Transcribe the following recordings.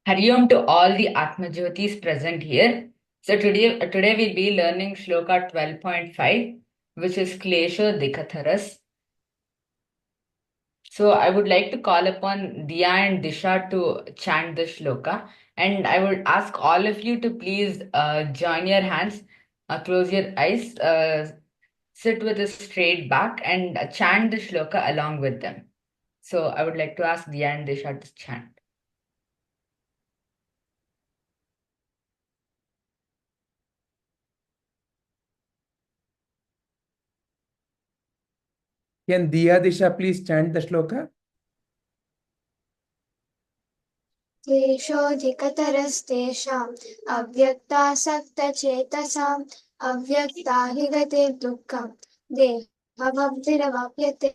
Hari Om to all the Atmajyotis present here. So today we'll be learning Shloka 12.5, which is kleśho dhikataras. So I would like to call upon Diya and Disha to chant the shloka, and I would ask all of you to please join your hands, close your eyes, sit with a straight back, and chant the shloka along with them. So I would like to ask Diya and Disha to chant. Can Diya Disha please chant the shloka? kleśho dhikataras avyaktāsakta-chetasām avyakta hi gatir duḥkhaṁ deha-vadbhiḥ avāpyate.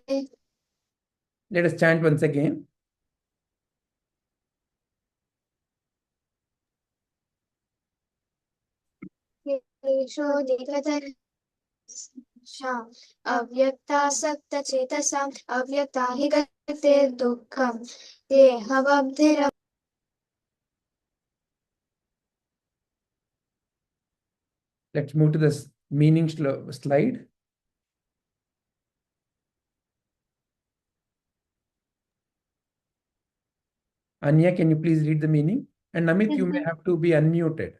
Let us chant once again. kleśho dhikataras avyaktāsakta-chetasām avyakta hi gatir duḥkhaṁ dehavadbhir. Let's move to the meaning slide. Anya, can you please read the meaning? And Namit, you may have to be unmuted.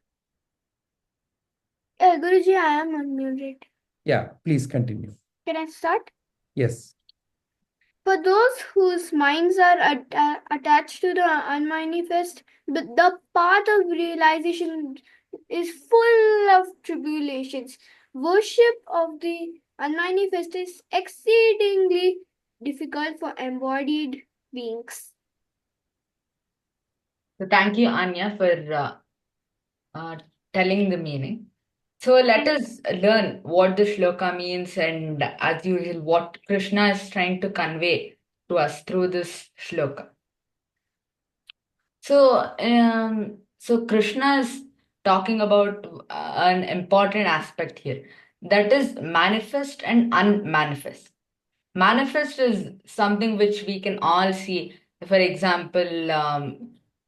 Guruji, I am unmuted. Yeah, please continue. Can I start? Yes. For those whose minds are attached to the unmanifest, the path of realization is full of tribulations. Worship of the unmanifest is exceedingly difficult for embodied beings. So thank you, Anya, for telling the meaning. So let us learn what the shloka means and, as usual, what Krishna is trying to convey to us through this shloka. So, Krishna is talking about an important aspect here, that is manifest and unmanifest. Manifest is something which we can all see. For example,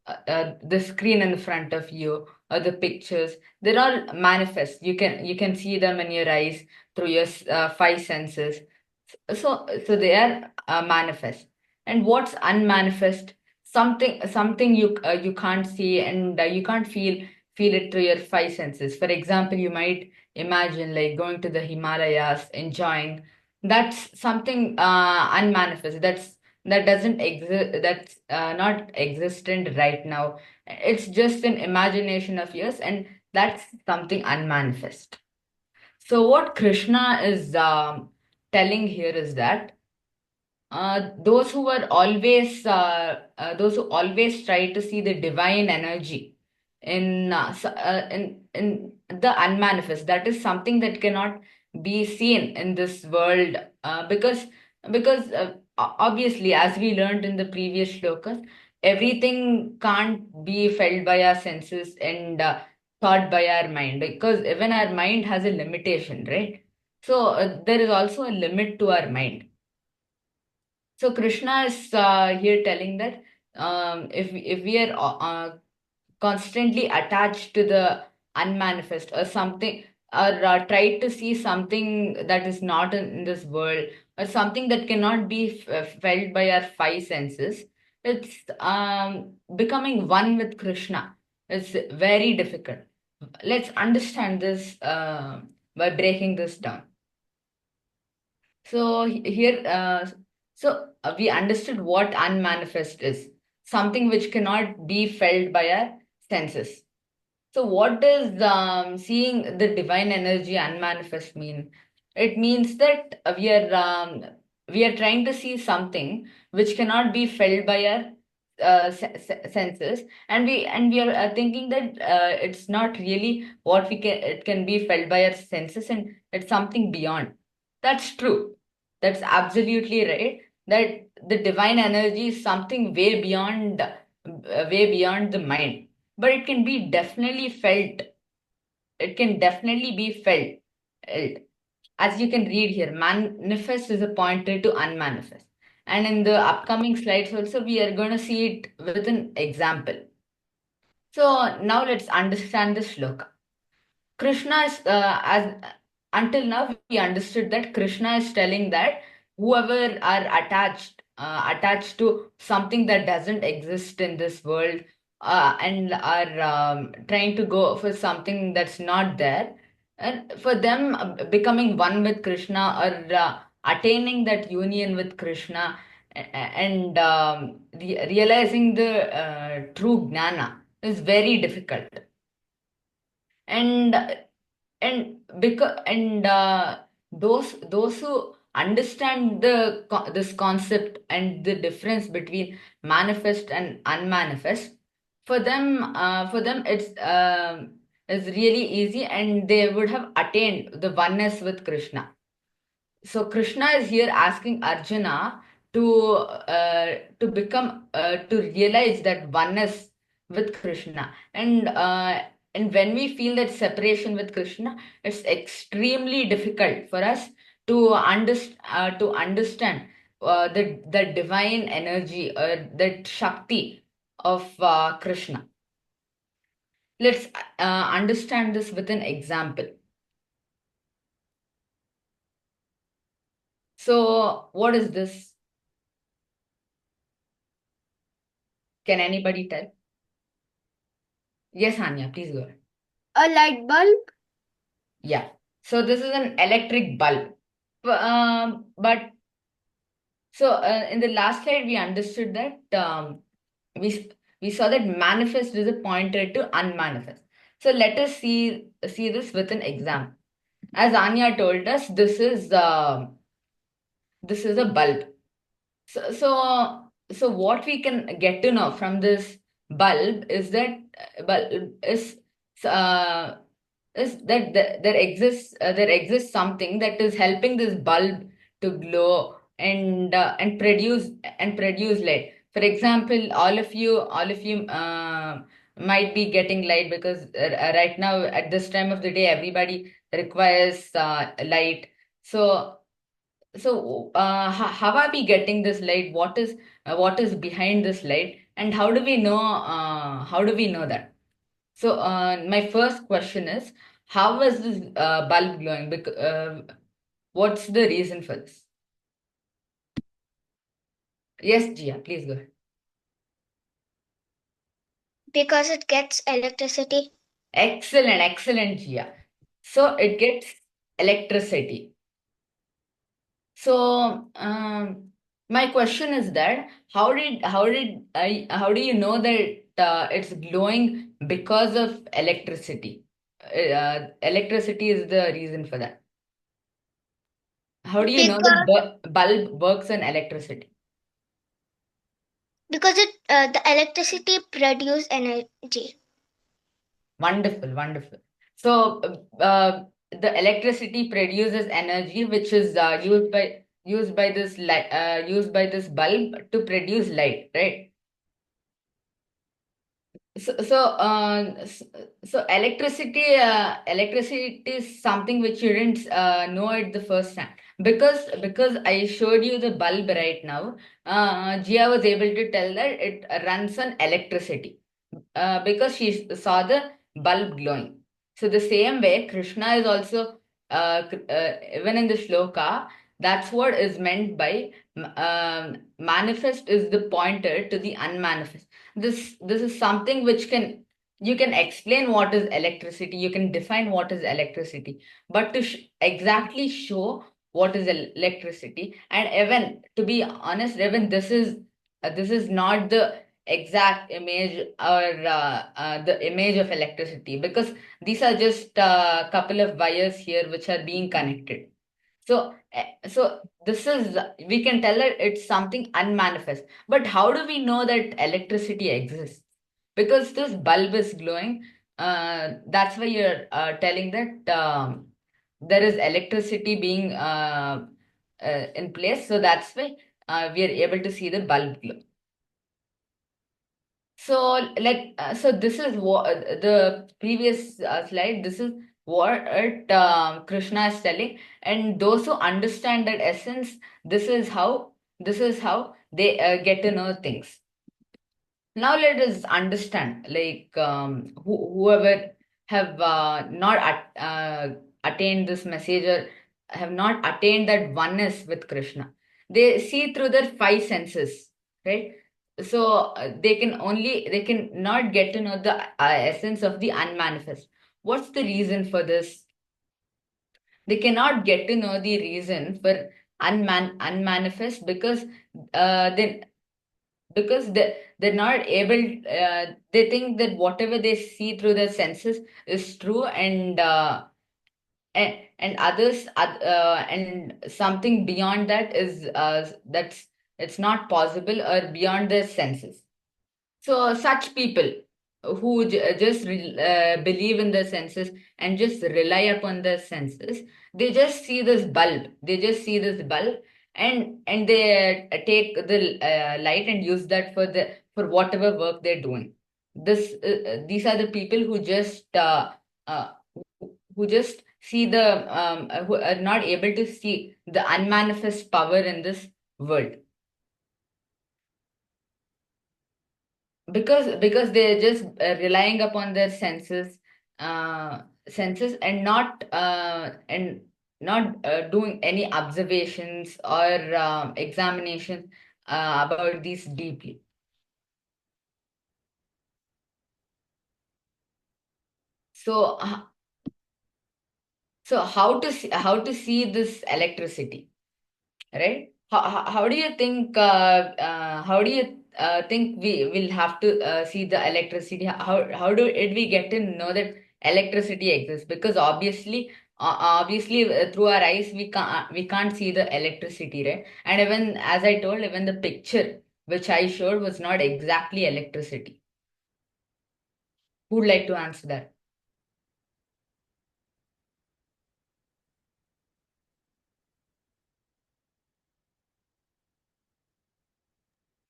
the screen in front of you or the pictures, they're all manifest. You can see them in your eyes through your five senses. So they are manifest. And what's unmanifest? Something you can't see and you can't feel it through your five senses. For example, you might imagine like going to the Himalayas, enjoying. That's something unmanifest. That doesn't exist. That's not existent right now. It's just an imagination of yours, and that's something unmanifest. So what Krishna is telling here is that those who always try to see the divine energy in the unmanifest, that is something that cannot be seen in this world, because obviously, as we learned in the previous shlokas, everything can't be felt by our senses and thought by our mind, because even our mind has a limitation, right? So there is also a limit to our mind. So Krishna is here telling that if we are constantly attached to the unmanifest or something, or try to see something that is not in this world, or something that cannot be felt by our five senses, it's becoming one with Krishna. It's very difficult. Let's understand this by breaking this down. So here, we understood what unmanifest is, something which cannot be felt by our senses. So what does seeing the divine energy unmanifest mean? It means that we are trying to see something which cannot be felt by our senses, and we are thinking that it's not really what it can be felt by our senses, and it's something beyond. That's true. That's absolutely right. That the divine energy is something way beyond the mind, but it can be definitely felt. It can definitely be felt. As you can read here, manifest is a pointer to unmanifest. And in the upcoming slides also, we are going to see it with an example. So now let's understand the shloka. Krishna is until now we understood that Krishna is telling that whoever are attached to something that doesn't exist in this world, and are trying to go for something that's not there, and for them becoming one with Krishna, or attaining that union with Krishna, and realizing the true gnana is very difficult. And those who understand this concept and the difference between manifest and unmanifest, for them it's really easy, and they would have attained the oneness with Krishna. So Krishna is here asking Arjuna to become to realize that oneness with Krishna, and when we feel that separation with Krishna, it's extremely difficult for us to understand the divine energy or that Shakti of Krishna. Let's understand this with an example. So, what is this? Can anybody tell? Yes, Anya, please go ahead. A light bulb? Yeah. So this is an electric bulb. But so in the last slide, we understood that we saw that manifest is a pointer to unmanifest. So let us see this with an example. As Anya told us, this is a bulb. So what we can get to know from this bulb is that uh, there exists something that is helping this bulb to glow and produce light. For example, all of you might be getting light because right now at this time of the day everybody requires light. So how are we getting this light? What is behind this light, and how do we know that? So my first question is, how is this bulb glowing? What's the reason for this? Yes, Gia, please go ahead. Because it gets electricity. Excellent, Gia. So it gets electricity. So my question is that how do you know that it's glowing because of electricity? Electricity is the reason for that. How do you know that bulb works on electricity? Because the electricity produces energy. Wonderful. So the electricity produces energy, which is used by this bulb to produce light, right? So electricity is something which you didn't know at the first time, because I showed you the bulb right now. Gia was able to tell that it runs on electricity because she saw the bulb glowing. So the same way, Krishna is also even in the shloka. That's what is meant by manifest is the pointer to the unmanifest. This is something which you can explain what is electricity, you can define what is electricity, but to exactly show what is electricity, and even to be honest, even this is not the exact image or the image of electricity, because these are just a couple of wires here which are being connected. So this is, we can tell that it's something unmanifest. But how do we know that electricity exists? Because this bulb is glowing. That's why you're telling that there is electricity being in place. So that's why we are able to see the bulb glow. So this is what the previous slide. This is what Krishna is telling, and those who understand that essence, this is how they get to know things. Now let us understand, like whoever have not attained this message or have not attained that oneness with Krishna, they see through their five senses, right? So they can not get to know the essence of the unmanifest. What's the reason for this? They cannot get to know the reason for unmanifest because then because they're not able they think that whatever they see through their senses is true and others and something beyond that is that's it's not possible or beyond their senses. So such people who just believe in their senses and just rely upon their senses, they just see this bulb. They just see this bulb, and they take the light and use that for whatever work they're doing. These are the people uh, who just see who are not able to see the unmanifest power in this world. Because they're just relying upon their senses and not doing any observations or examination about these deeply. So how to see this electricity, right? How do you think we will have to see the electricity? How did we get to know that electricity exists? Because obviously through our eyes we can't see the electricity, right? And even as I told, even the picture which I showed was not exactly electricity. Who would like to answer that?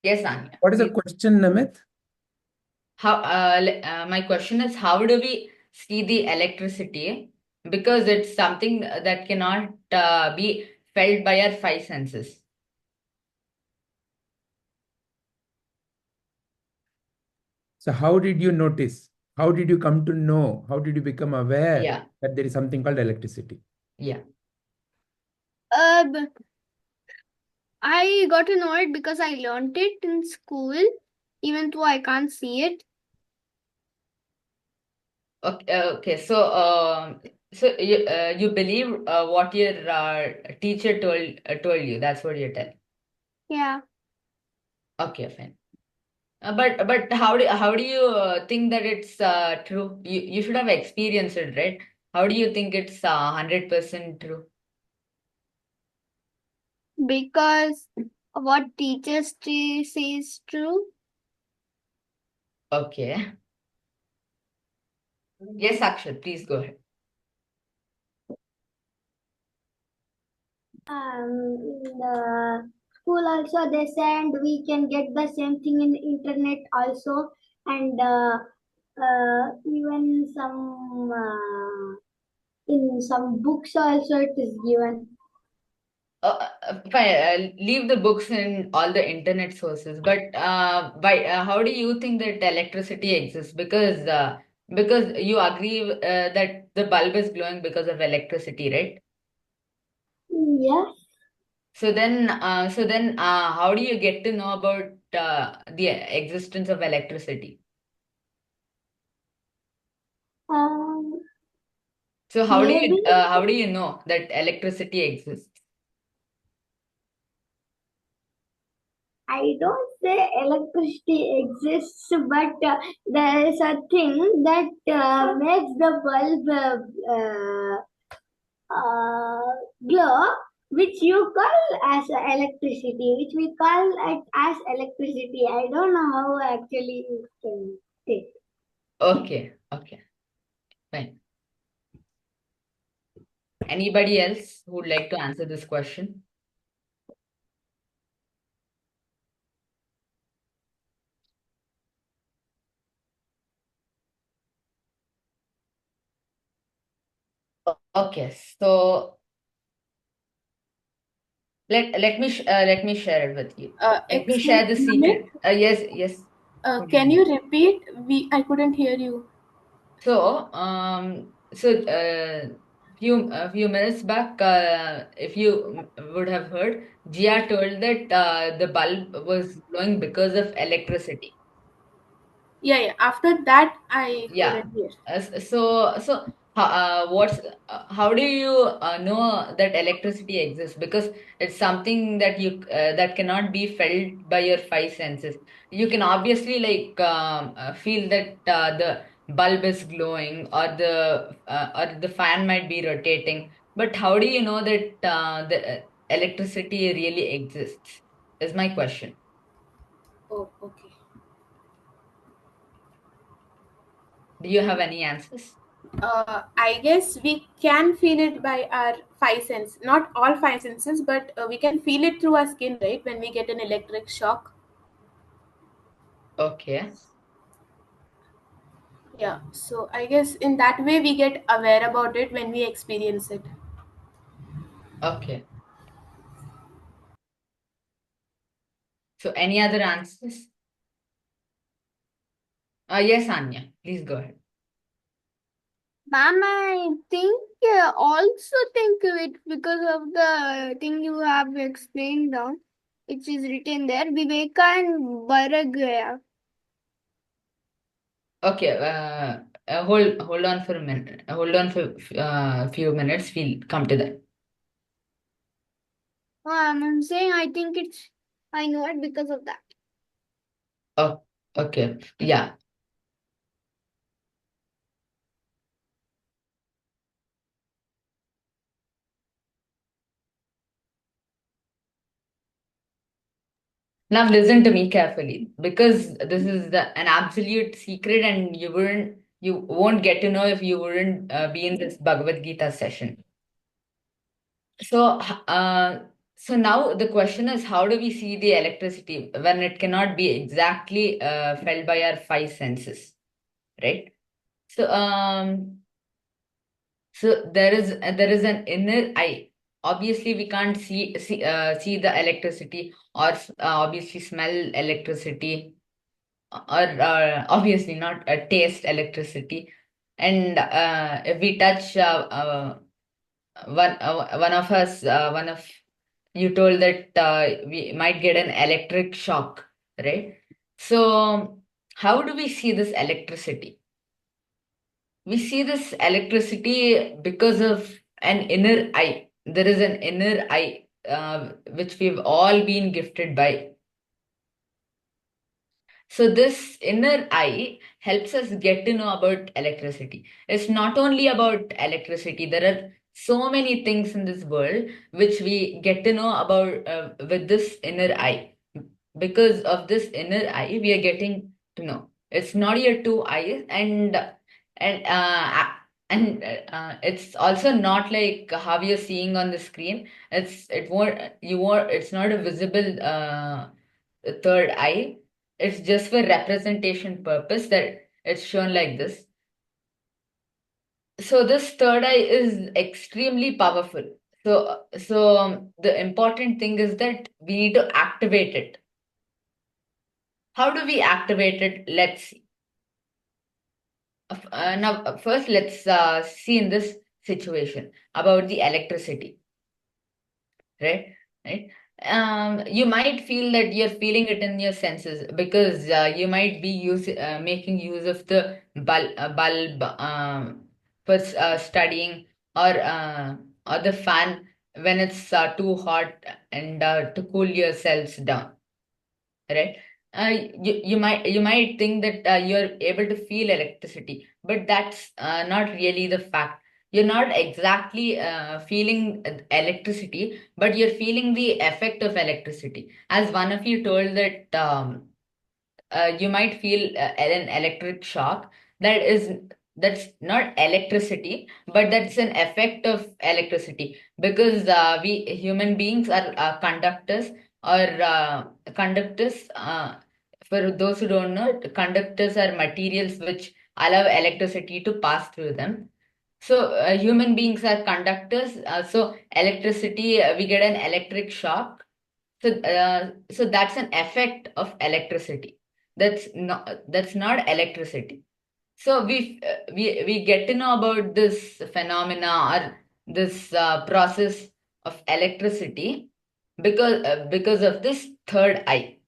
Yes, Anya. What is the question, Namit? My question is, how do we see the electricity? Because it's something that cannot be felt by our five senses. So how did you notice? How did you come to know? How did you become aware Yeah, that there is something called electricity? yeah. I got to know it because I learned it in school, even though I can't see it. Okay. So you believe what your teacher told you. That's what you're telling. Yeah. Okay, fine. But how do you think that it's true? You should have experienced it, right? How do you think it's 100% true? Because what teachers say is true. Okay. Yes, Akshat, please go ahead. In the school also they said we can get the same thing in internet also, and even in some books also it is given. Fine, leave the books and all the internet sources, but how do you think that electricity exists? Because you agree that the bulb is glowing because of electricity, right? Yes. So then, how do you get to know about the existence of electricity? So Maybe how do you know that electricity exists? I don't say electricity exists, but there is a thing that makes the bulb glow, which you call as electricity, which we call it as electricity. I don't know how actually you can take. Okay, fine. Anybody else who would like to answer this question? Okay, so let me share it with you. Let me Excuse share the me. secret. Yes. Can you repeat? I couldn't hear you. So, few minutes back, if you would have heard, Jia told that the bulb was glowing because of electricity. Yeah. After that, I Yeah. couldn't hear. How do you know that electricity exists? Because it's something that that cannot be felt by your five senses. You can obviously feel that the bulb is glowing, or the fan might be rotating. But how do you know that the electricity really exists? Is my question. Oh, okay. Do you have any answers? I guess we can feel it by our five senses. Not all five senses, but we can feel it through our skin, right? When we get an electric shock. Okay. Yeah. So I guess in that way we get aware about it when we experience it. Okay. So any other answers? Yes, Anya, please go ahead. Ma'am, I also think of it because of the thing you have explained down, which is written there, Viveka and Varagaya. Okay, hold on for a minute. Hold on for few minutes. We'll come to that. I'm saying I know it because of that. Oh, okay. Yeah. Now listen to me carefully, because this is an absolute secret, and you won't get to know if you wouldn't be in this Bhagavad Gita session. So, so now the question is, how do we see the electricity when it cannot be exactly felt by our five senses, right? So, there is an inner eye. Obviously, we can't see the electricity, or obviously smell electricity, or obviously not taste electricity. And if we touch one of us, one of you told that we might get an electric shock, right? So, how do we see this electricity? We see this electricity because of an inner eye. There is an inner eye which we've all been gifted by. So, this inner eye helps us get to know about electricity. It's not only about electricity, there are so many things in this world which we get to know about with this inner eye. Because of this inner eye, we are getting to know. It's not your two eyes, and it's also not like how you're seeing on the screen. It's not a visible third eye. It's just for representation purpose that it's shown like this. So this third eye is extremely powerful. So the important thing is that we need to activate it. How do we activate it? Let's see. Now, first, let's see in this situation about the electricity, right? Right. You might feel that you're feeling it in your senses, because you might be making use of the bulb for studying, or the fan when it's too hot, and to cool yourselves down, right? You might think that you're able to feel electricity, but that's not really the fact. You're not exactly feeling electricity, but you're feeling the effect of electricity. As one of you told that you might feel an electric shock. That's not electricity, but that's an effect of electricity, because we human beings are conductors, or conductors. For those who don't know, conductors are materials which allow electricity to pass through them. So human beings are conductors. So electricity, we get an electric shock. So that's an effect of electricity. That's not electricity. So we get to know about this phenomena or this process of electricity because of this third eye.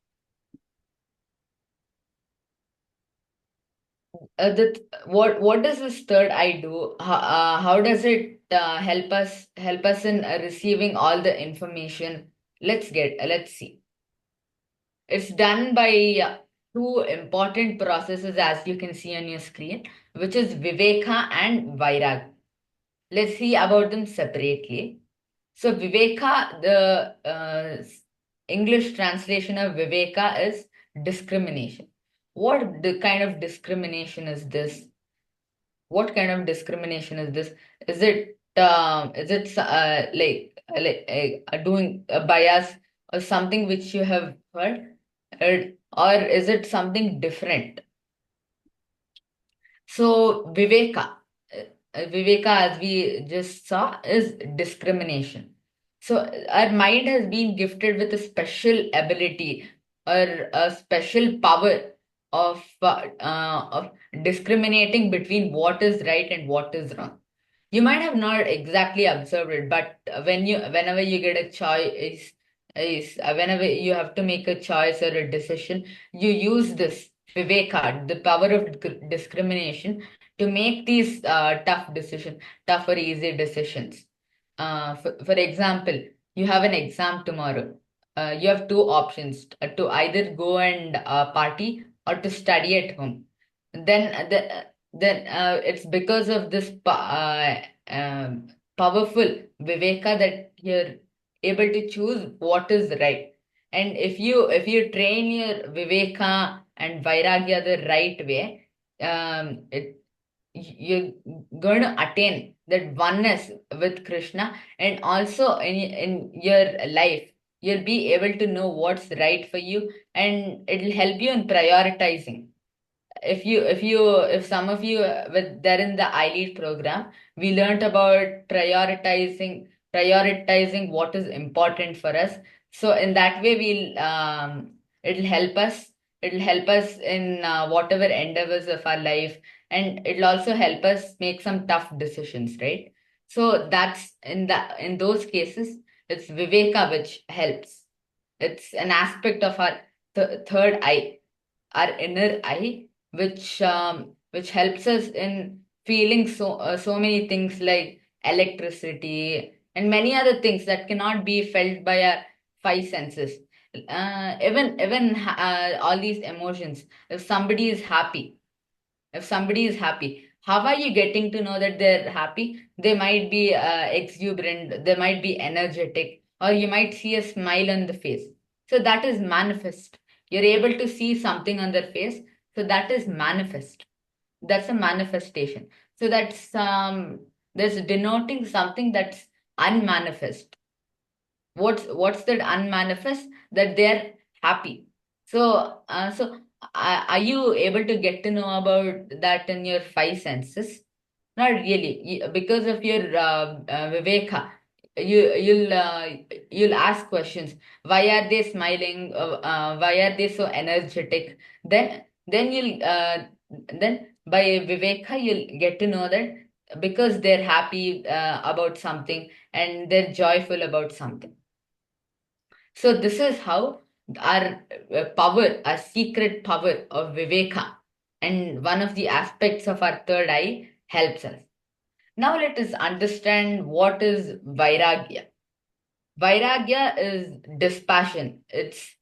What does this third eye do? How does it help us in receiving all the information? Let's see. It's done by two important processes, as you can see on your screen, which is viveka and vairag. Let's see about them separately. So viveka, the English translation of viveka is discrimination. What the kind of discrimination is this? What kind of discrimination is this? Is it doing a bias or something which you have heard, or is it something different? So viveka, as we just saw, is discrimination. So our mind has been gifted with a special ability or a special power of discriminating between what is right and what is wrong. You might have not exactly observed it, but whenever you get a choice, whenever you have to make a choice or a decision, you use this viveka, the power of discrimination, to make these tough or easy decisions. For example, you have an exam tomorrow. You have two options to either go and party or to study at home. Then it's because of this powerful viveka that you're able to choose what is right. And if you train your viveka and vairagya the right way, you're going to attain that oneness with Krishna, and also in your life you'll be able to know what's right for you, and it'll help you in prioritizing. If some of you they're in the iLead program, we learned about prioritizing what is important for us. So in that way it'll help us in whatever endeavors of our life, and it'll also help us make some tough decisions, right? So that's in those cases, it's viveka which helps. It's an aspect of our third eye, our inner eye, which helps us in feeling so many things like electricity and many other things that cannot be felt by our five senses. Even all these emotions. If somebody is happy, how are you getting to know that they're happy? They might be exuberant, they might be energetic, or you might see a smile on the face. So that is manifest. You're able to see something on their face. So that is manifest. That's a manifestation. So that's denoting something that's unmanifest. What's that unmanifest? That they're happy. So are you able to get to know about that in your five senses? Not really. Because of your viveka, you'll ask questions. Why are they smiling? Why are they so energetic? Then you'll then by viveka you'll get to know that because they're happy about something and they're joyful about something. So this is how our power, our secret power of viveka, and one of the aspects of our third eye helps us. Now let us understand what is vairagya. Vairagya is dispassion. It's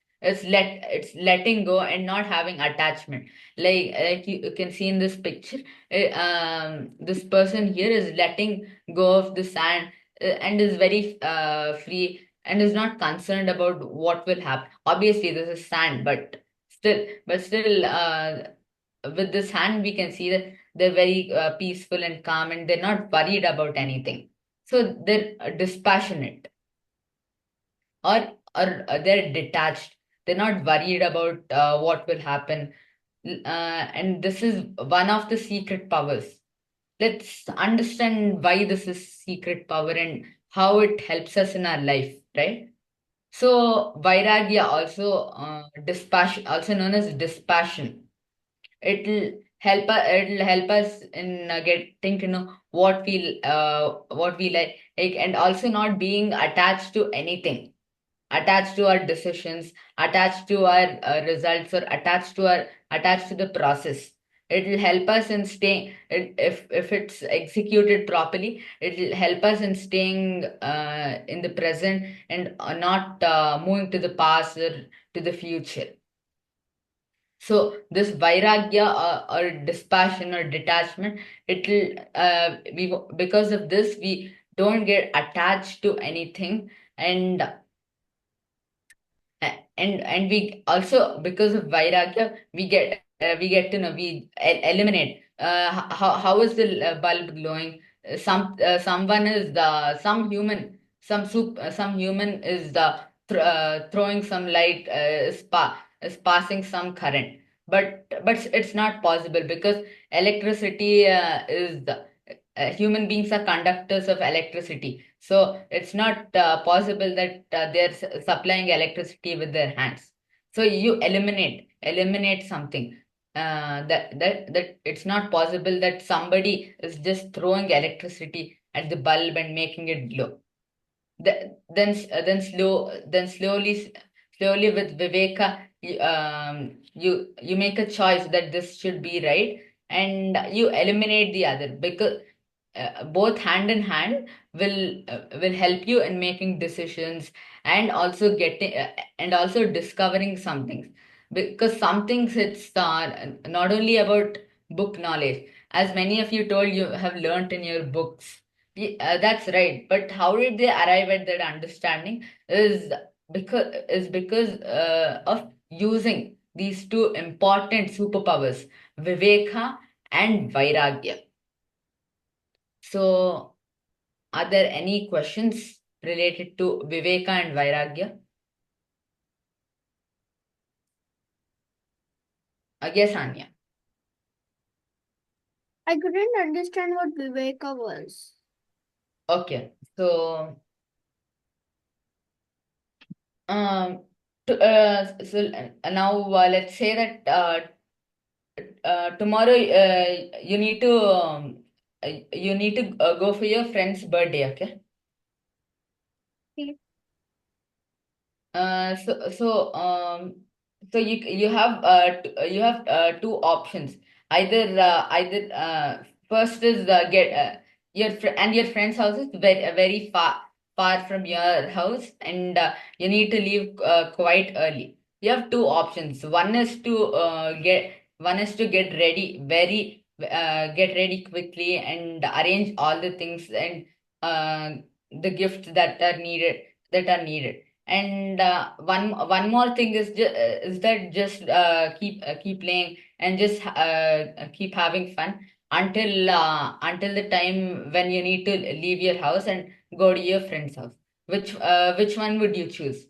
letting go and not having attachment. Like you can see in this picture, this person here is letting go of the sand and is very free and is not concerned about what will happen. Obviously, this is sand, but still, with this hand, we can see that they're very peaceful and calm, and they're not worried about anything. So they're dispassionate, or they're detached. They're not worried about what will happen. And this is one of the secret powers. Let's understand why this is secret power and how it helps us in our life, right? So vairagya also dispassion, also known as dispassion. It'll help us in getting to know what we like, and also not being attached to anything, attached to our decisions, attached to our results, or attached to the process. It will help us in staying, if it's executed properly, it will help us in staying in the present, and not moving to the past or to the future. So this vairagya, or dispassion or detachment, because of this we don't get attached to anything, and we also, because of vairagya, we get to know, eliminate, how is the bulb glowing. Someone is the some human is the throwing some light, is passing some current, but it's not possible, because electricity is the human beings are conductors of electricity. So it's not possible that they're supplying electricity with their hands. So you eliminate something. That it's not possible that somebody is just throwing electricity at the bulb and making it glow. Slowly with viveka, you make a choice that this should be right, and you eliminate the other, because both hand in hand will help you in making decisions, and also getting and also discovering some things, because some things it's not only about book knowledge, as many of you told you have learnt in your books. That's right, but how did they arrive at that understanding is because of using these two important superpowers, viveka and vairagya. So, are there any questions related to Viveka and Vairagya? Yes, Anya. I couldn't understand what Viveka was. Okay, so now let's say that tomorrow you need to go for your friend's birthday. Okay. Okay. So you have two options. Either first is get your friend's house is very far from your house, and you need to leave quite early. You have two options. One is to get ready quickly and arrange all the things, and the gifts that are needed. And one more thing is that just keep playing, and just keep having fun until the time when you need to leave your house and go to your friend's house. Which one would you choose?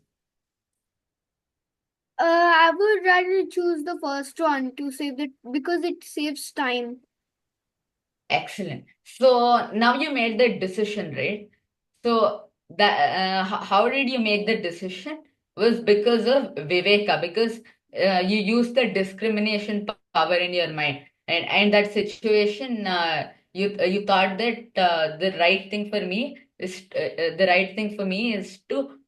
I would rather choose the first one to save it because it saves time. Excellent. So now you made the decision, right? So that how did you make the decision? Was because of Viveka, because you used the discrimination power in your mind, and that situation, you thought that the right thing for me is to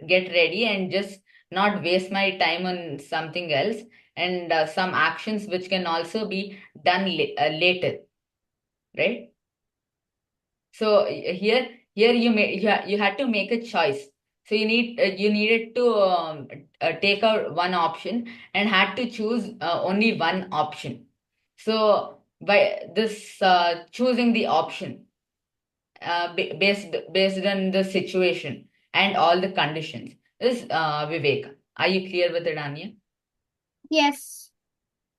get ready and just not waste my time on something else, and some actions which can also be done later, right? So here you had to make a choice. So you needed to take out one option and had to choose only one option. So by this choosing the option based on the situation and all the conditions is Viveka. Are you clear with it, Anya? Yes.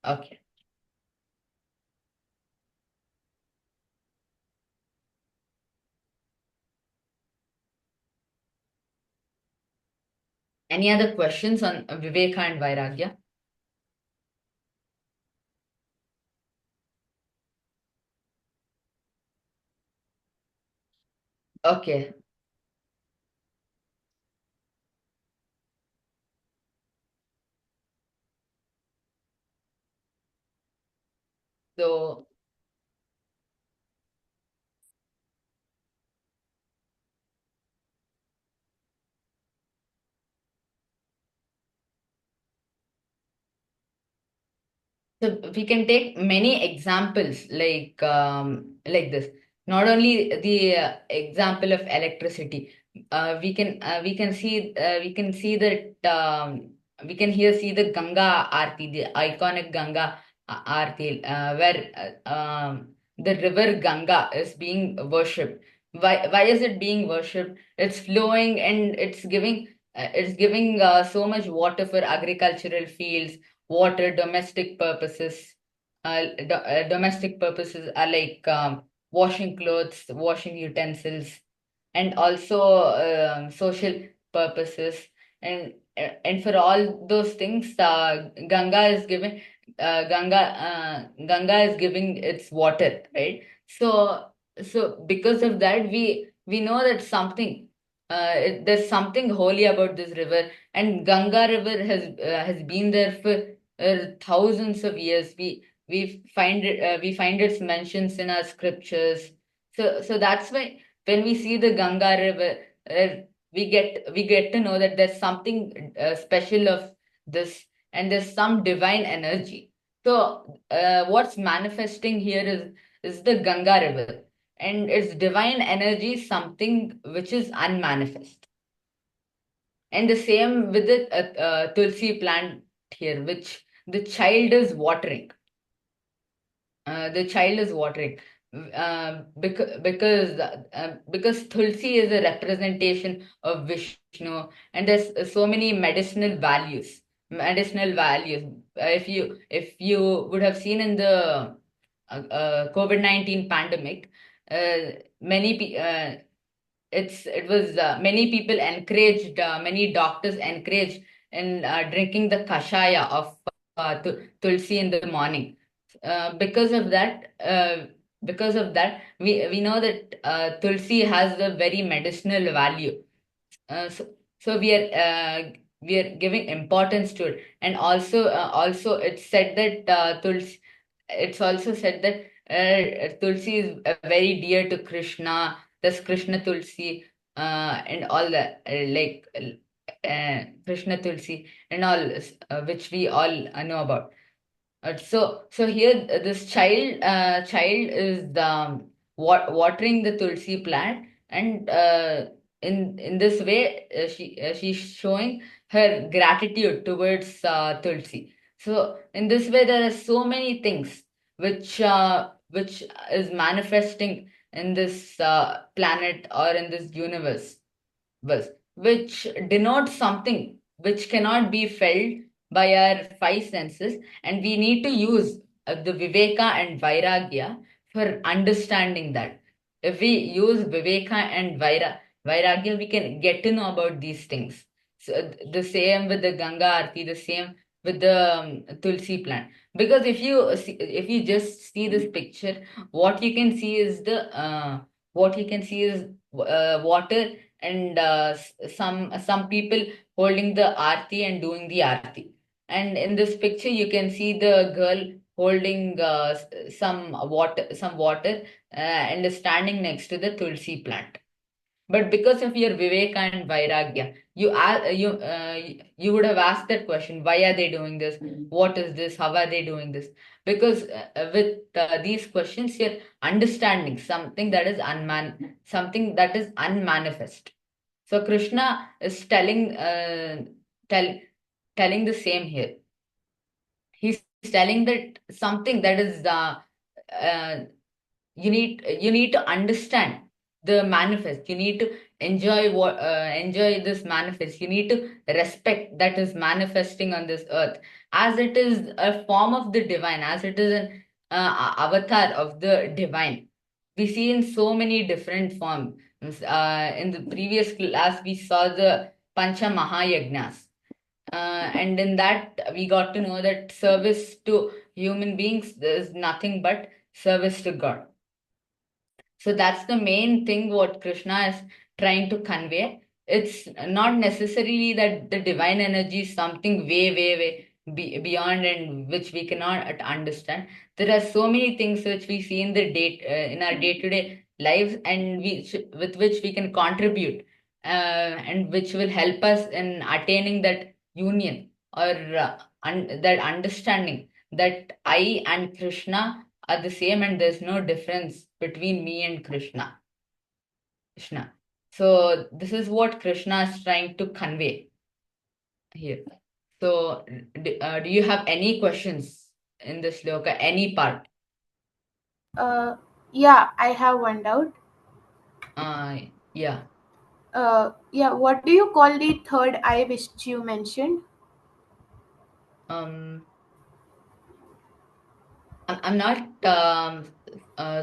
Okay. Any other questions on Viveka and Vairagya? Okay. So So we can take many examples like this. Not only the example of electricity, we can see that we can here see the Ganga Aarti, the iconic Ganga Aarti, where the river Ganga is being worshipped. Why is it being worshipped? It's flowing and it's giving so much water for agricultural fields, water, domestic purposes are like washing clothes, washing utensils, and also social purposes. And for all those things, Ganga is giving its water, right? So because of that, we know that there's something holy about this river, and Ganga river has been there for thousands of years. We find its mentions in our scriptures. So that's why when we see the Ganga river, we get to know that there's something special of this, and there's some divine energy. So what's manifesting here is the Ganga river, and its divine energy is something which is unmanifest. And the same with the tulsi plant here, which the child is watering. The child is watering because tulsi is a representation of Vishnu, and there's so many medicinal values. If you would have seen in the COVID-19 pandemic, many many people encouraged, many doctors encouraged in drinking the kashaya of tulsi in the morning. Because of that, we know that tulsi has a very medicinal value. So we are giving importance to it, and also it's said that tulsi. It's also said that tulsi is very dear to Krishna. There's Krishna tulsi and all that, Krishna tulsi and all, which we all know about. So here this child is watering the tulsi plant, and in this way she's showing her gratitude towards tulsi. So in this way there are so many things which is manifesting in this planet or in this universe, which denotes something which cannot be felt by our five senses, and we need to use the viveka and vairagya for understanding that. If we use viveka and vairagya, we can get to know about these things. So the same with the Ganga Aarti, the same with the tulsi plant. Because if you just see this picture, what you can see is water, and some people holding the aarti and doing the aarti. And in this picture, you can see the girl holding some water and is standing next to the tulsi plant. But because of your viveka and vairagya, you would have asked that question: why are they doing this? What is this? How are they doing this? Because with these questions, you're understanding something that is unmanifest. So Krishna is telling the same here. He's telling that something that is uh, you need to understand the manifest. You need to enjoy this manifest. You need to respect that is manifesting on this earth, as it is a form of the divine, as it is an avatar of the divine. We see in so many different forms. In the previous class, we saw the Pancha Mahayagnas. And in that, we got to know that service to human beings is nothing but service to God. So that's the main thing what Krishna is trying to convey. It's not necessarily that the divine energy is something way beyond and which we cannot understand. There are so many things which we see in the in our day-to-day lives, and with which we can contribute, and which will help us in attaining that union, or that understanding that I and Krishna are the same, and there's no difference between me and Krishna. So this is what Krishna is trying to convey here. So do you have any questions in this sloka, any part? Yeah, I have one doubt. Yeah. Yeah, what do you call the third eye which you mentioned? I'm not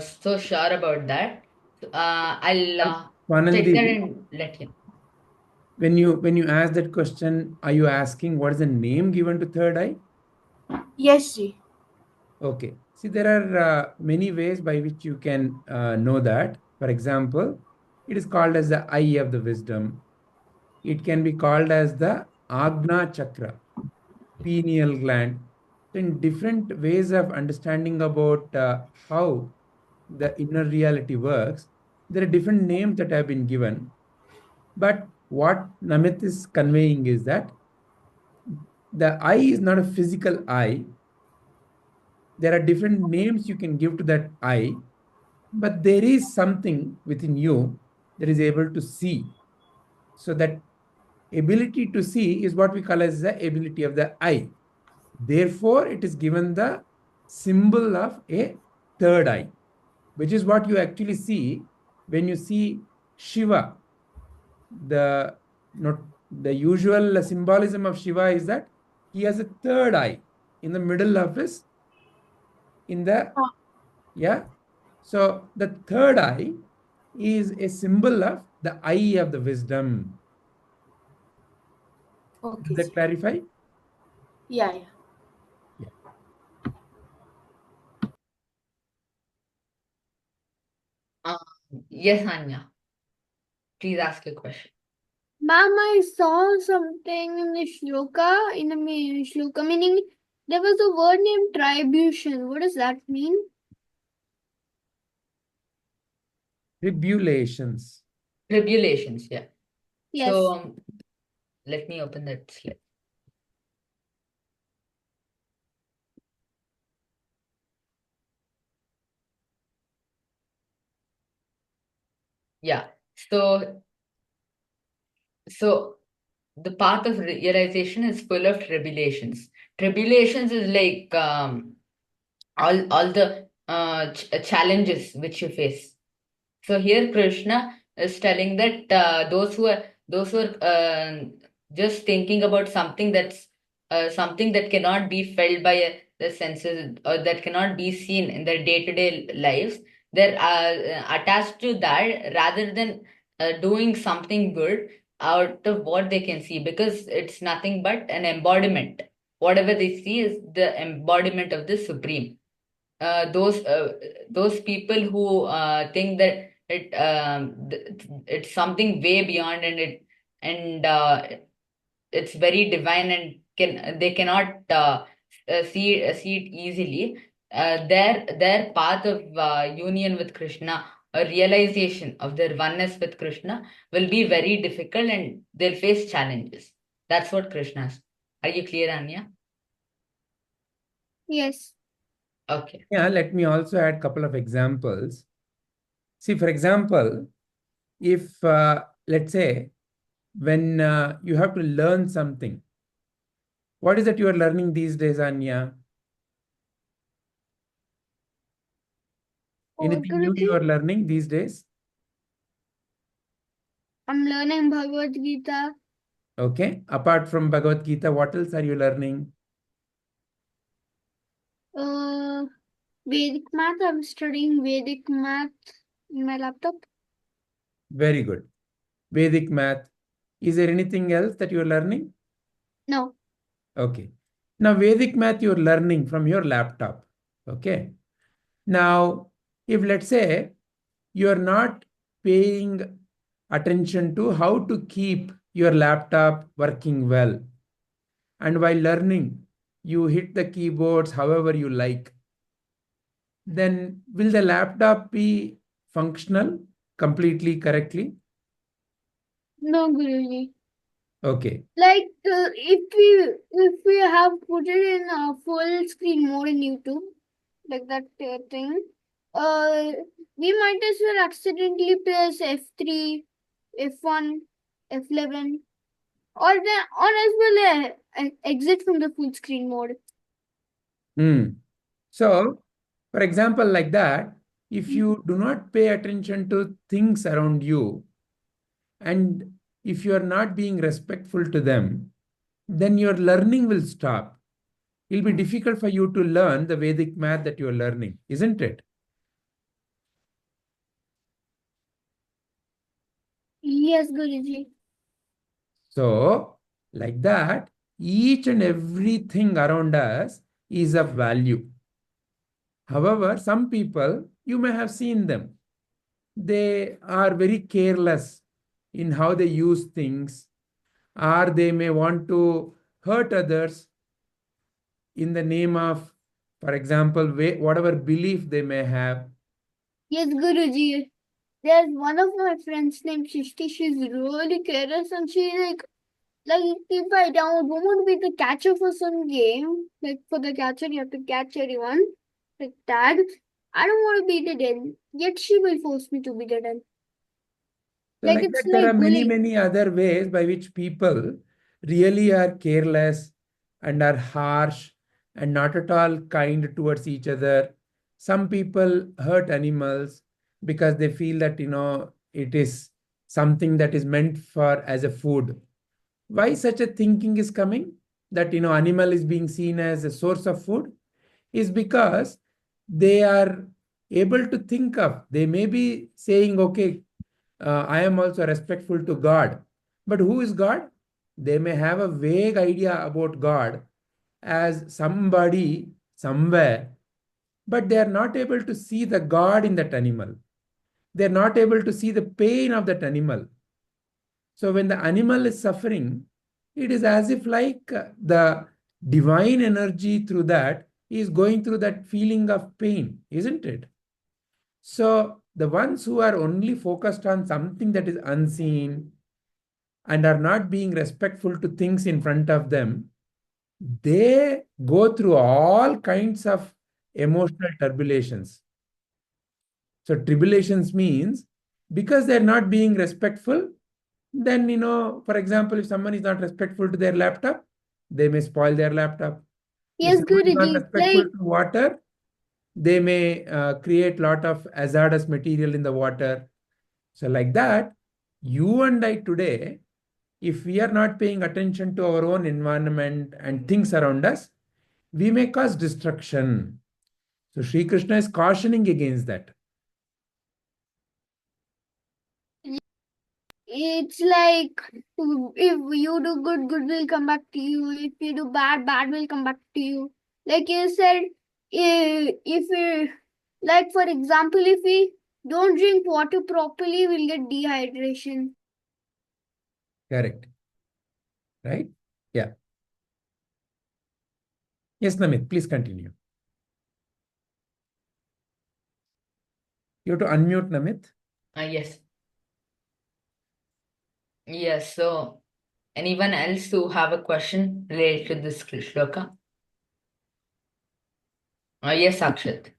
so sure about that. I'll check that Swanandi, and let you. when you ask that question, are you asking what is the name given to third eye? Yes, Ji. Okay. See, there are many ways by which you can know that. For example, it is called as the eye of the wisdom. It can be called as the Agna Chakra, pineal gland. So in different ways of understanding about how the inner reality works, there are different names that have been given. But what Namit is conveying is that the eye is not a physical eye. There are different names you can give to that eye, but there is something within you that is able to see. So that ability to see is what we call as the ability of the eye. Therefore, it is given the symbol of a third eye, which is what you actually see when you see Shiva. The usual symbolism of Shiva is that he has a third eye in the middle of his, yeah. So the third eye is a symbol of the eye of the wisdom. Okay. Does that clarify? Yeah. Yes, Anya. Please ask your question. Ma'am, I saw something in the shloka, meaning there was a word named tribulation. What does that mean? Tribulations. Tribulations, yeah. Yes. So let me open that slide. Yeah. So the path of realization is full of tribulations. Tribulations is like all the challenges which you face. So here Krishna is telling that those who are just thinking about something something that cannot be felt by the senses, or that cannot be seen in their day-to-day lives, they're attached to that rather than doing something good out of what they can see, because it's nothing but an embodiment. Whatever they see is the embodiment of the Supreme. Those people who think that it's something way beyond, and it's very divine, and they cannot see it easily. Their path of union with Krishna, or realization of their oneness with Krishna, will be very difficult, and they'll face challenges. That's what Krishna's. Are you clear, Anya? Yes. Okay. Yeah, let me also add a couple of examples. See, for example, if let's say when you have to learn something, what is that you are learning these days, Anya? Anything new you are learning these days? I'm learning Bhagavad Gita. Okay. Apart from Bhagavad Gita, what else are you learning? Vedic math. I'm studying Vedic math in my laptop. Very good. Vedic math. Is there anything else that you are learning? No. Okay. Now, Vedic math you're learning from your laptop. Okay. Now, if let's say you're not paying attention to how to keep your laptop working well, and while learning, you hit the keyboards however you like, then will the laptop be functional completely correctly? No, Guruji. Okay. Like if we have put it in a full screen mode in YouTube, like that thing, we might as well accidentally press F3, F1, F11, or as well exit from the full screen mode. So, for example, like that, if you do not pay attention to things around you, and if you are not being respectful to them, then your learning will stop. It will be difficult for you to learn the Vedic math that you are learning, isn't it? Yes, Guruji. So, like that, each and everything around us is of value. However, some people, you may have seen them, they are very careless in how they use things, or they may want to hurt others in the name of, for example, whatever belief they may have. Yes, Guruji. There's one of my friends named Shishti. She's really careless, and she's like if I don't want to be the catcher for some game, like for the catcher you have to catch everyone, like that. I don't want to be the den. Yet she will force me to be the den. So Like like it's that, there like are many, bullying. many other ways by which people really are careless and are harsh and not at all kind towards each other. Some people hurt animals because they feel that, it is something that is meant for as a food. Why such a thinking is coming? That, animal is being seen as a source of food is because they are able to think of, they may be saying, okay, I am also respectful to God. But who is God? They may have a vague idea about God as somebody somewhere, but they are not able to see the God in that animal. They are not able to see the pain of that animal. So when the animal is suffering, it is as if like the divine energy through that is going through that feeling of pain, isn't it? So the ones who are only focused on something that is unseen and are not being respectful to things in front of them, they go through all kinds of emotional tribulations. So tribulations means because they're not being respectful, then, for example, if someone is not respectful to their laptop, they may spoil their laptop. If Yes, someone is not Guruji. respectful to water, they may create lot of hazardous material in the water. So like that, you and I today, if we are not paying attention to our own environment and things around us, we may cause destruction. So Sri Krishna is cautioning against that. It's like if you do good, good will come back to you. If you do bad, bad will come back to you. Like you said, if we, like for example, if we don't drink water properly, we'll get dehydration. Correct. Right? Yeah. Yes, Namit, please continue. You have to unmute, Namit. Yes. Yes, so anyone else who have a question related to this shloka? Yes, Akshat.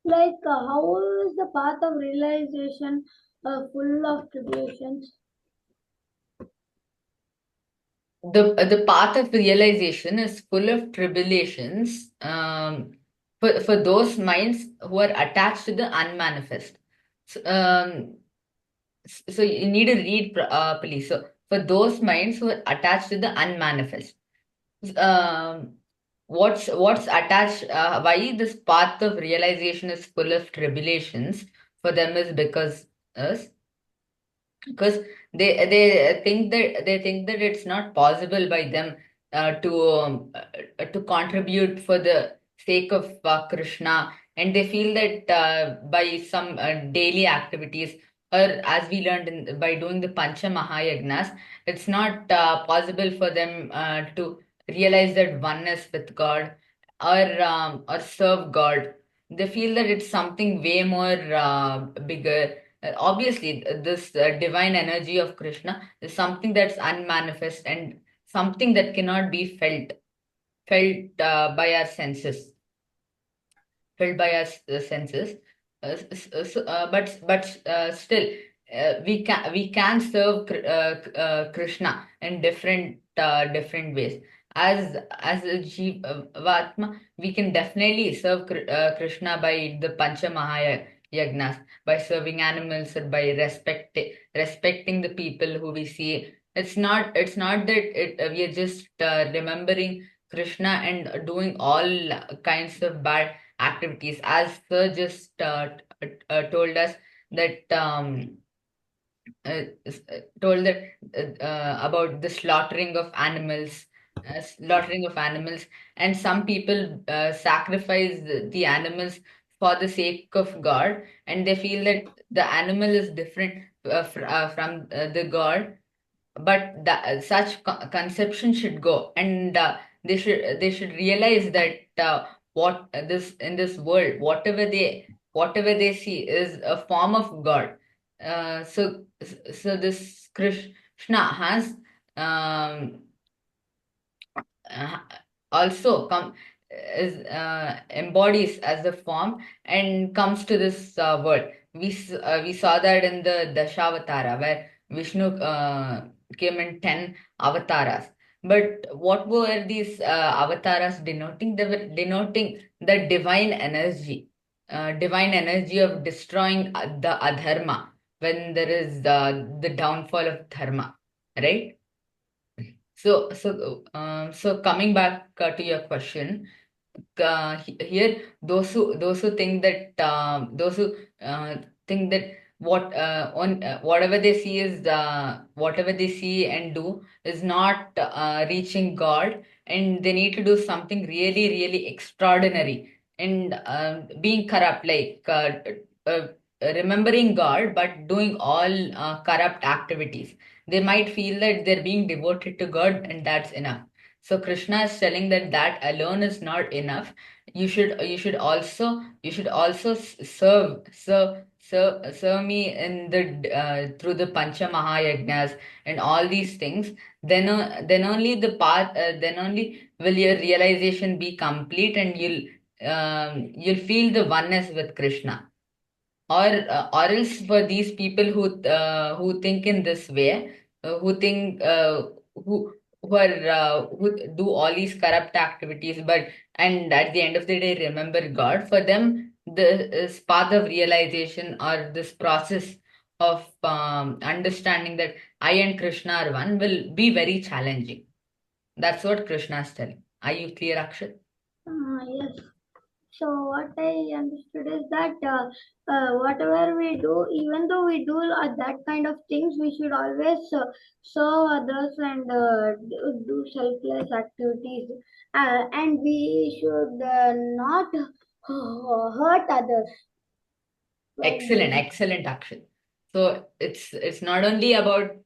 Like, how is the path of realization full of tribulations? The path of realization is full of tribulations for those minds who are attached to the unmanifest. So you need to read please. So for those minds who are attached to the unmanifest, what's attached? Why this path of realization is full of tribulations for them is because they think that it's not possible by them to contribute for the sake of Krishna, and they feel that by some daily activities or as we learned by doing the Pancha Mahayagnas, it's not possible for them to realize that oneness with God or serve God. They feel that it's something way more bigger. Obviously, this divine energy of Krishna is something that's unmanifest and something that cannot be felt by our senses, felt by our senses. But still, we can serve Krishna in different ways. As a Jivatma, we can definitely serve Krishna by the Pancha Mahayagnas, by serving animals or by respecting the people who we see. It's not that we are just remembering Krishna and doing all kinds of bad activities, as Sir just told us that told that about the slaughtering of animals, and some people sacrifice the animals for the sake of God, and they feel that the animal is different from the God, but such conception should go, and they should realize that what this in this world, whatever they see is a form of God. So this Krishna has um, uh, also come is embodies as the form and comes to this world. We saw that in the Dashavatara, where Vishnu came in 10 avatars. But what were these avatars denoting? They were denoting the divine energy of destroying the adharma when there is the downfall of dharma, right? So coming back to your question, here those who think that whatever they see and do is not reaching God, and they need to do something really really extraordinary and being corrupt, like remembering God but doing all corrupt activities. They might feel that they're being devoted to God and that's enough. So Krishna is telling that that alone is not enough. You should also serve me in the through the Pancha Mahayagnas and all these things. Then only will your realization be complete, and you'll feel the oneness with Krishna. Or else, for these people who think in this way, who think who do all these corrupt activities, but and at the end of the day remember God, for them this path of realization or this process of understanding that I and Krishna are one will be very challenging. That's what Krishna is telling. Are you clear, Akshat? Yes. So what I understood is that whatever we do, even though we do that kind of things, we should always serve others and do selfless activities, and we should not hurt others. Excellent action. So it's not only about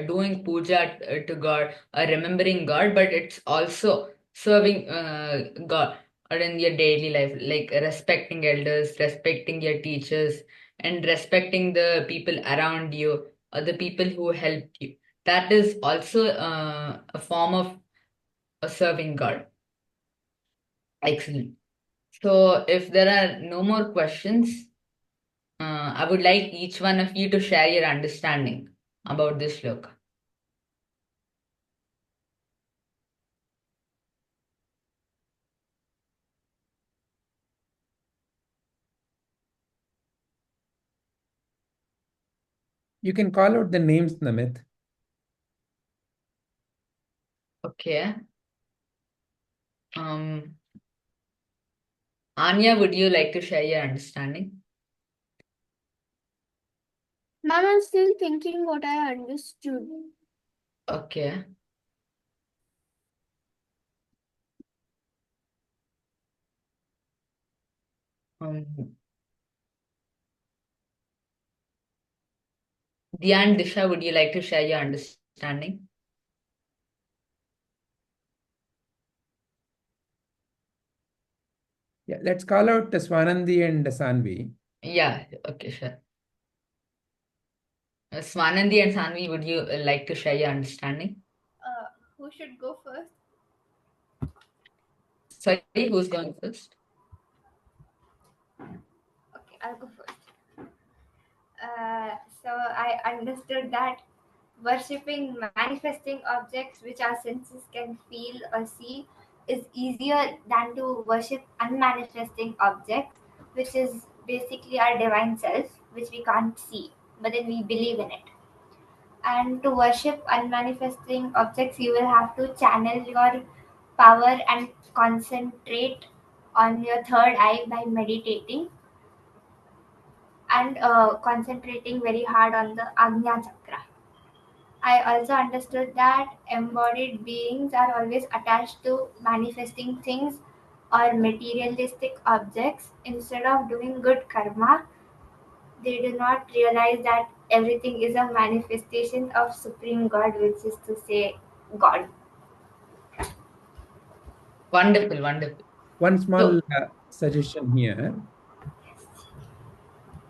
doing puja to God or remembering God, but it's also serving God or in your daily life, like respecting elders, respecting your teachers, and respecting the people around you or the people who helped you. That is also a form of serving God. Excellent. So if there are no more questions, I would like each one of you to share your understanding about this shloka. You can call out the names, Namit. Okay. Anya, would you like to share your understanding? Ma'am, I'm still thinking what I understood. Okay. Um, Diya and Disha, would you like to share your understanding? Yeah, let's call out Swanandi and Sanvi. Yeah, okay, sure. Swanandi and Sanvi, would you like to share your understanding? Who should go first? Sorry, who's going first? Okay, I'll go first. So I understood that worshipping manifesting objects which our senses can feel or see is easier than to worship unmanifesting objects, which is basically our divine self, which we can't see, but then we believe in it. And to worship unmanifesting objects, you will have to channel your power and concentrate on your third eye by meditating and concentrating very hard on the Agnya chakra. I also understood that embodied beings are always attached to manifesting things or materialistic objects. Instead of doing good karma, they do not realize that everything is a manifestation of Supreme God, which is to say, God. Wonderful, wonderful. One small So, suggestion here.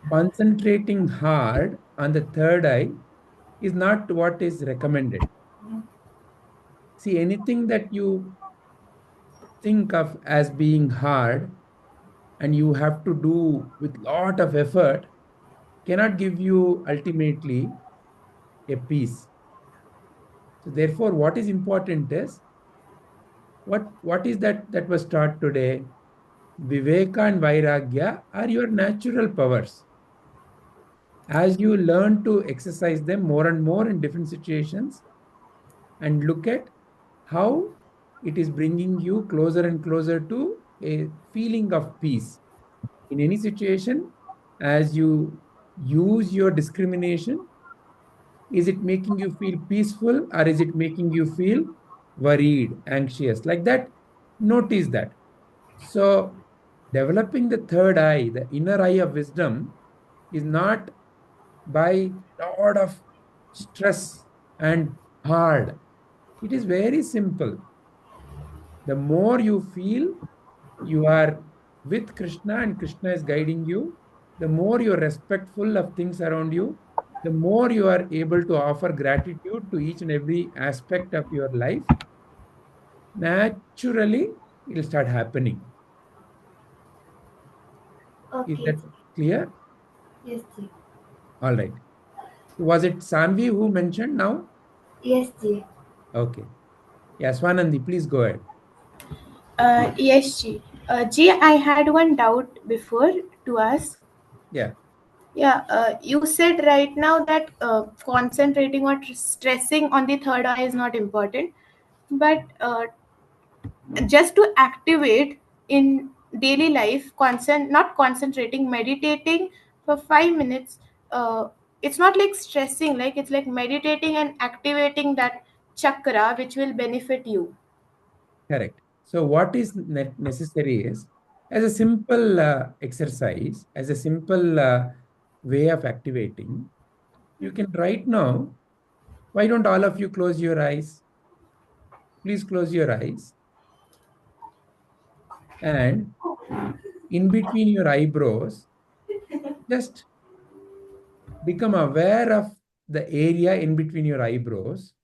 Concentrating hard on the third eye is not what is recommended. See, anything that you think of as being hard and you have to do with lot of effort cannot give you ultimately a peace. So therefore, what is important is what is that was taught today? Viveka and Vairagya are your natural powers. As you learn to exercise them more and more in different situations and look at how it is bringing you closer and closer to a feeling of peace. In any situation, as you use your discrimination, is it making you feel peaceful or is it making you feel worried, anxious? Like that, notice that. So, developing the third eye, the inner eye of wisdom, is not by lot of stress and hard. It is very simple. The more you feel you are with Krishna and Krishna is guiding you, the more you are respectful of things around you, the more you are able to offer gratitude to each and every aspect of your life, naturally it will start happening. Is Okay. that clear? Yes, Ji. All right. Was it Sanvi who mentioned now? Yes, Ji. Okay. Yeah, Swanandi, please go ahead. Yes, Ji. Ji, I had one doubt before to ask. Yeah. Yeah, you said right now that concentrating or stressing on the third eye is not important, but just to activate in daily life, not concentrating, meditating for 5 minutes. It's not like stressing, like it's like meditating and activating that chakra, which will benefit you. Correct. So what is necessary is, as a simple exercise, as a simple way of activating, you can right now, why don't all of you close your eyes? Please close your eyes. And in between your eyebrows, just become aware of the area in between your eyebrows.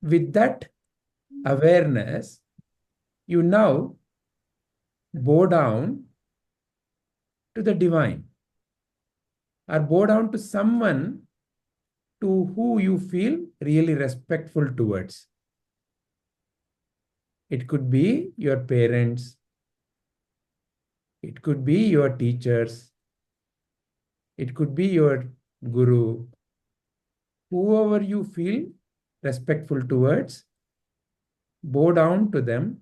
With that awareness, you now bow down to the divine or bow down to someone to who you feel really respectful towards. It could be your parents. It could be your teachers. It could be your guru. Whoever you feel respectful towards, bow down to them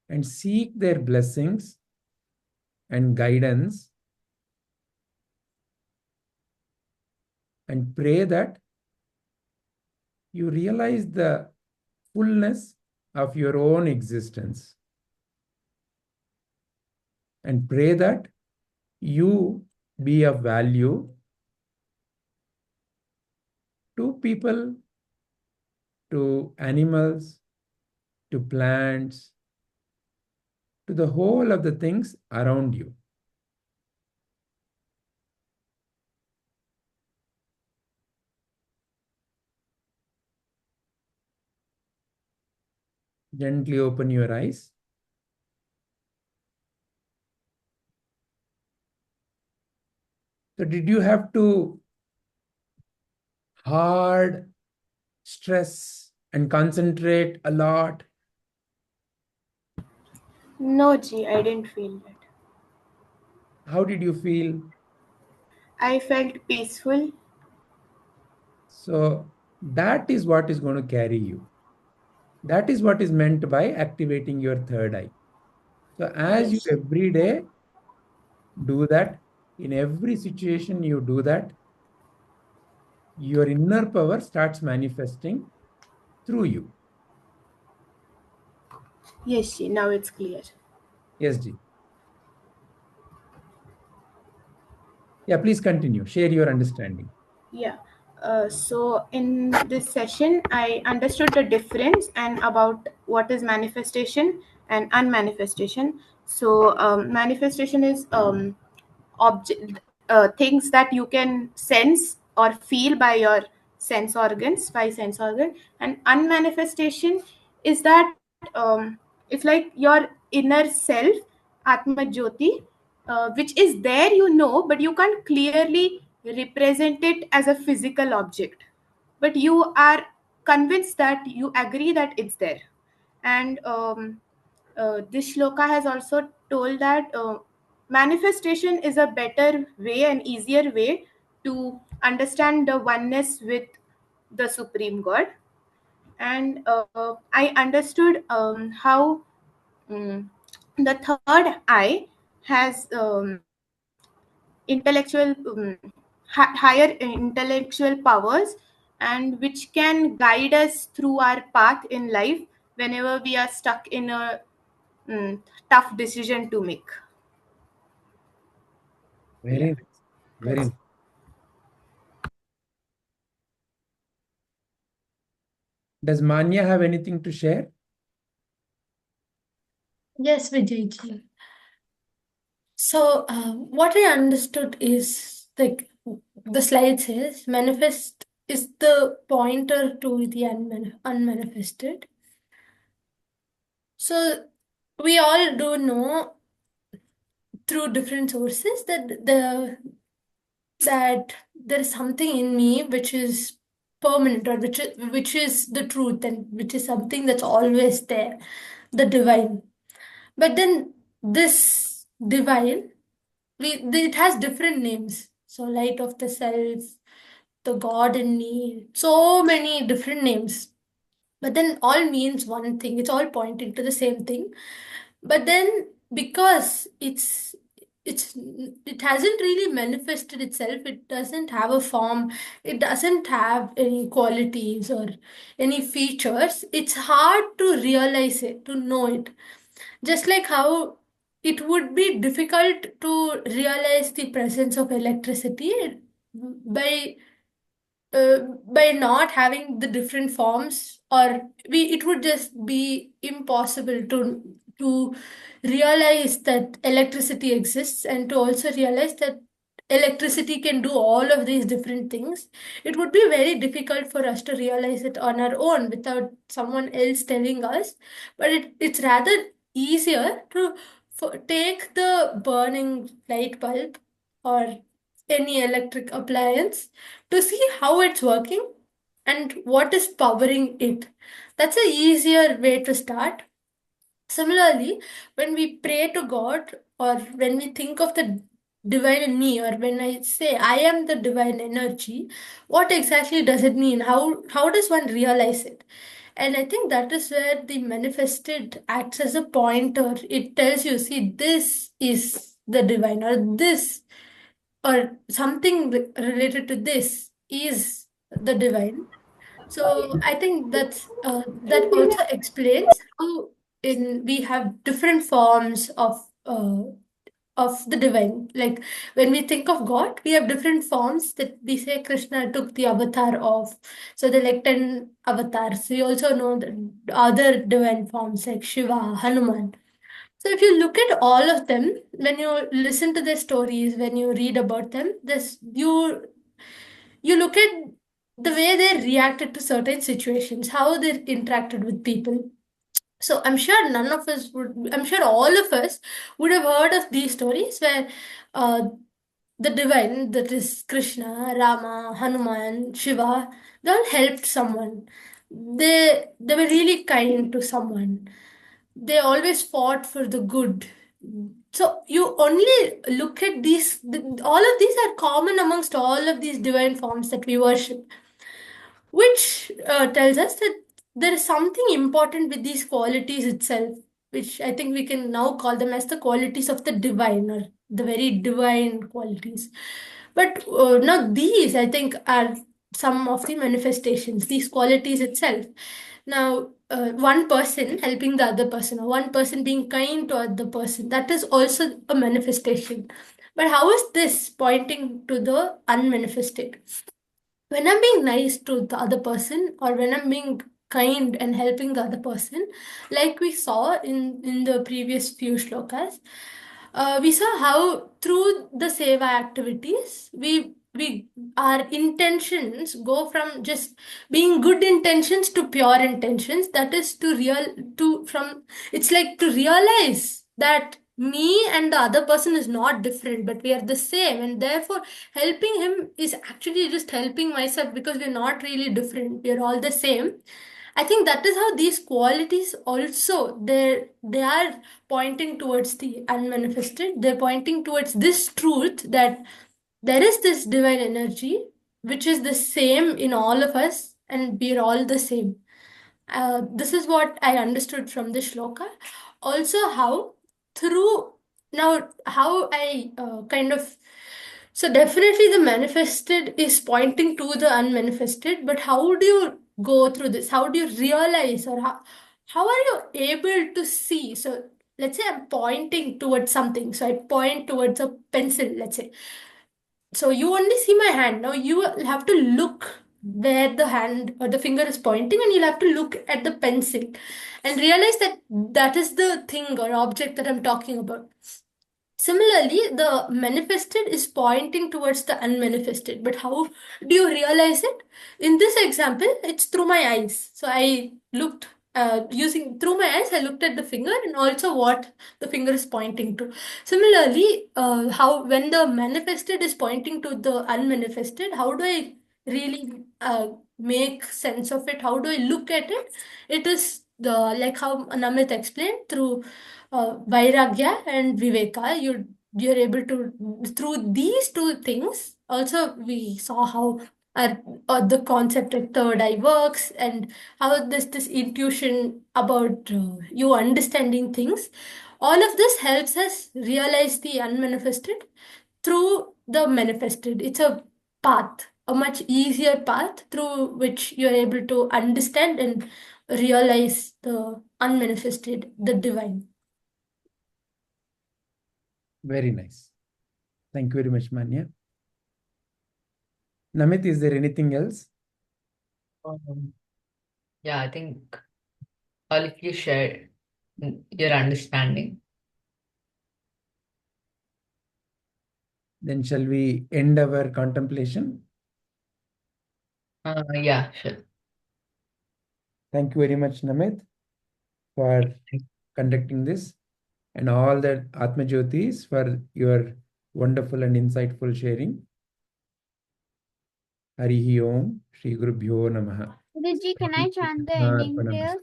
and seek their blessings and guidance and pray that you realize the fullness of your own existence and pray that you be of value to people, to animals, to plants, to the whole of the things around you. Gently open your eyes. So did you have to hard stress and concentrate a lot? No, Ji, I didn't feel that. How did you feel? I felt peaceful. So that is what is going to carry you. That is what is meant by activating your third eye. So as you Yes. every day do that, in every situation you do that, your inner power starts manifesting through you. Yes, Ji, now it's clear. Yes, Ji. Yeah, please continue. Share your understanding. Yeah. So in this session, I understood the difference and about what is manifestation and unmanifestation. So manifestation is object things that you can sense or feel by your sense organs, by sense organ, and unmanifestation is that it's like your inner self, Atmajyoti, which is there, but you can't clearly represent it as a physical object, but you are convinced that you agree that it's there. And this shloka has also told that manifestation is a better way and easier way to understand the oneness with the Supreme God. And I understood how the third eye has intellectual higher intellectual powers, and which can guide us through our path in life whenever we are stuck in a tough decision to make. Very Yeah, nice. Very nice. Does Manya have anything to share? Yes, Vijayji. So, what I understood is like the slide says, manifest is the pointer to the unmanifested. So, we all do know through different sources that there is something in me which is permanent, or which is the truth, and which is something that's always there, the divine. But then this divine, it has different names. So light of the self, the God in me, so many different names. But then all means one thing. It's all pointing to the same thing. But then because it hasn't really manifested itself, it doesn't have a form, it doesn't have any qualities or any features, it's hard to realize it, to know it. Just like how it would be difficult to realize the presence of electricity by by not having the different forms, or it would just be impossible to realize that electricity exists, and to also realize that electricity can do all of these different things. It would be very difficult for us to realize it on our own without someone else telling us. But it's rather easier to take the burning light bulb or any electric appliance to see how it's working and what is powering it. That's a easier way to start. Similarly, when we pray to God, or when we think of the divine in me, or when I say I am the divine energy, what exactly does it mean? How does one realize it? And I think that is where the manifested acts as a pointer. It tells you, see, this is the divine, or this, or something related to this is the divine. So I think that also explains how in we have different forms of of the divine. Like when we think of God, we have different forms that we say Krishna took the avatar of. So there are like 10 avatars. We also know the other divine forms like Shiva, Hanuman. So if you look at all of them, when you listen to their stories, when you read about them, this you look at the way they reacted to certain situations, how they interacted with people. So I'm sure I'm sure all of us would have heard of these stories where uh, the divine, that is Krishna, Rama, Hanuman, Shiva, they all helped someone. They were really kind to someone. They always fought for the good. So you only look at all of these are common amongst all of these divine forms that we worship, which tells us that there is something important with these qualities itself, which I think we can now call them as the qualities of the divine, or the very divine qualities. But now these, I think, are some of the manifestations, these qualities itself. Now, one person helping the other person, or one person being kind to other person, that is also a manifestation. But how is this pointing to the unmanifested? When I'm being nice to the other person, or when I'm being kind and helping the other person, like we saw in the previous few shlokas, we saw how through the seva activities, we our intentions go from just being good intentions to pure intentions. That is it's like to realize that me and the other person is not different, but we are the same, and therefore helping him is actually just helping myself, because we're not really different, we're all the same. I think that is how these qualities also, they are pointing towards the unmanifested. They're pointing towards this truth that there is this divine energy which is the same in all of us, and we're all the same. This is what I understood from this shloka. Also, how through now, how I kind of, so definitely the manifested is pointing to the unmanifested, but how do you go through this? How do you realize, or how are you able to see? So let's say I'm pointing towards something. So I point towards a pencil, let's say. So you only see my hand. Now you will have to look where the hand or the finger is pointing, and you'll have to look at the pencil and realize that that is the thing or object that I'm talking about. Similarly, the manifested is pointing towards the unmanifested. But how do you realize it? In this example, it's through my eyes. So I looked using through my eyes, I looked at the finger and also what the finger is pointing to. Similarly, how when the manifested is pointing to the unmanifested, how do I really make sense of it? How do I look at it? It is the like how Namit explained through vairagya and viveka. You're able to, through these two things. Also, we saw how the concept of third eye works, and how this intuition about you understanding things. All of this helps us realize the unmanifested through the manifested. It's a path, a much easier path through which you're able to understand and realize the unmanifested, the divine. Very nice. Thank you very much, Manya. Namit, is there anything else? Yeah, I think all of you shared your understanding. Then shall we end our contemplation? Yeah, sure. Thank you very much, Namit, for conducting this, and all the Atmajyotis for your wonderful and insightful sharing. Harihi Om, Shri Gurubhyo Namaha. Guruji, can I chant the ending prayers?